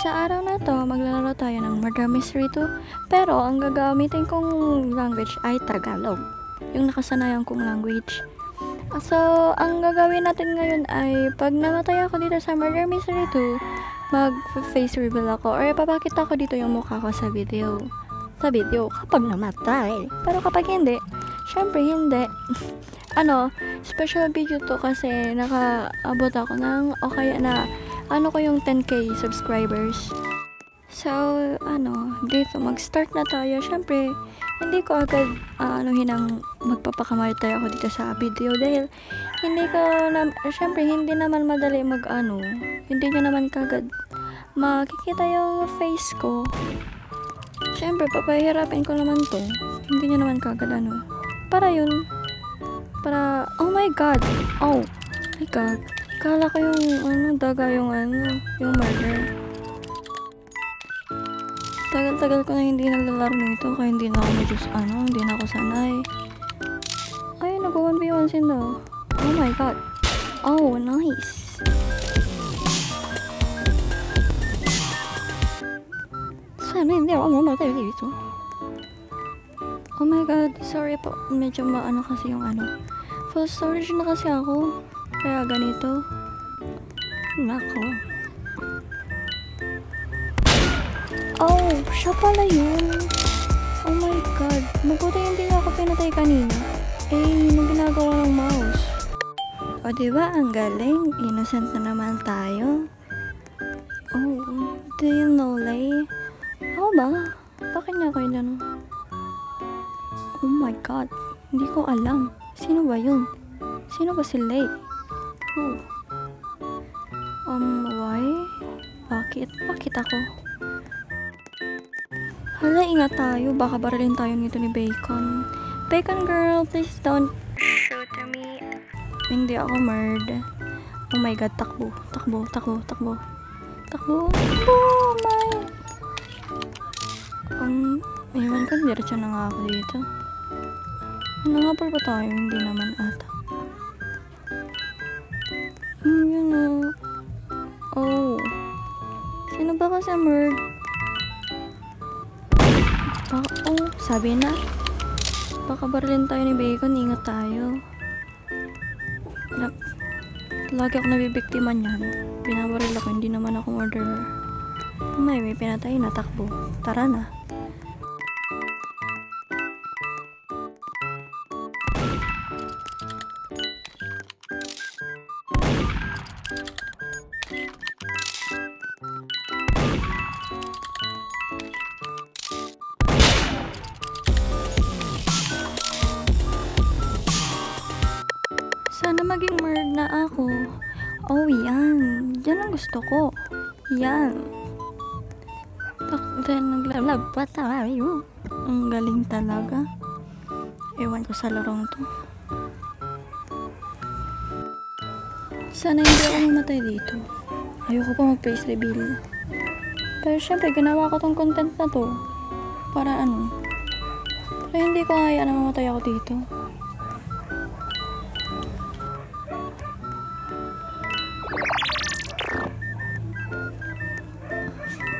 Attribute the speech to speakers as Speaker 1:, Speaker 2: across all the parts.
Speaker 1: Sa araw na to, maglalaro tayo ng Murder Mystery 2, pero ang gagamitin kong language ay Tagalog, yung nakasanayan kong language. So, ang gagawin natin ngayon ay pag namatay ako dito sa Murder Mystery 2, mag-face reveal ako or ipapakita ko dito yung mukha ko sa video. Sa video, kapag namatay. Pero kapag hindi, syempre hindi. Special video to kasi nakaabot ako ng o kaya na ko yung 10k subscribers. So, dito mag-start na tayo. Syempre, hindi ko agad hinang magpapakamatay ako dito sa video dahil syempre hindi naman madali hindi nyo naman kagad makikita yung face ko. Syempre, papahirapin ko naman to. Hindi nyo naman kagad oh my god. Kala ko yung daga yung murder. Tagal-tagal ko na hindi naglalaro nito kaya hindi na ako hindi na ako sanay. Ay, nag-1v1 sila. Oh my god. Oh, nice. Sana hindi ako mamatay dito. Oh my god, sorry po. Medyo kasi yung full storage na kasi ako. Kaya ganito. Nako. Oh, siya pala yun. Oh my god. Mabuti hindi ako pinatay kanina. Yung ginagawa ng mouse. O diba, ang galing. Innocent na naman tayo. Oh, do you know, Lay? Ako ba? Bakit niya ako yun? Oh my god. Hindi ko alam. Sino ba yun? Sino ba si Lay? Who? Why? Bakit ako? Hala, ingat tayo. Baka barilin tayo nito ni Bacon. Bacon girl, please don't shoot me. Hindi ako murd. Oh my god, takbo. Oh my. Ewan ko, diretso na nga ako dito. Nangapal pa tayo? Hindi naman ata. Oh. Sino ba kasi murd? Sabi na. Baka barilin tayo ni Bacon. Ingat tayo. Lagi ako nabibiktima niyan. Binabaril ako. Hindi naman ako murderer. May pinatay na takbo. Tara na. Sana maging murd na ako. Oh, yan. Yan ang gusto ko. Yan. Naglalab pa tayo. Ang galing talaga. Ewan ko sa larong to. Sana hindi ako mamatay dito. Ayoko pa mag-face reveal. Pero syempre, ginawa ko tong content na to. Para Pero hindi ko kaya na mamatay ako dito.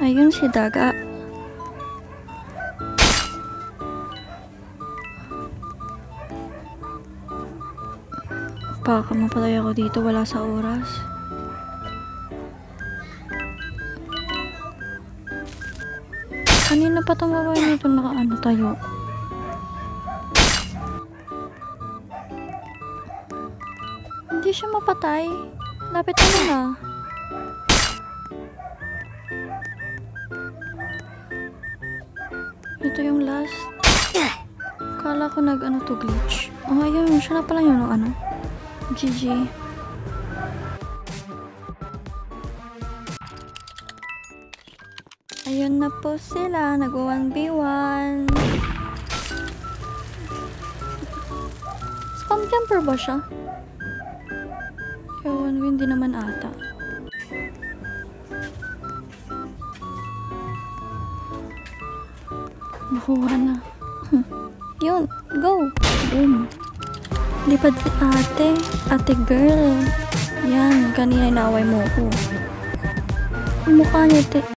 Speaker 1: Ayun si Daga. Baka mapatay ako dito, wala sa oras. Kanina pa tumabay nito tayo. Hindi siya mapatay. Lapit na. Ito yung last. Kala ko to glitch. Oh, ayun. Siya na pala yun. GG. Ayun na po sila. Nag-1v1. Spam jumper ba siya? Ewan, hindi naman ata. Nakuha na. Yun, go! Boom! Lipad si ate girl. Yan, kanina inaaway mo ako. Ang mukha niya,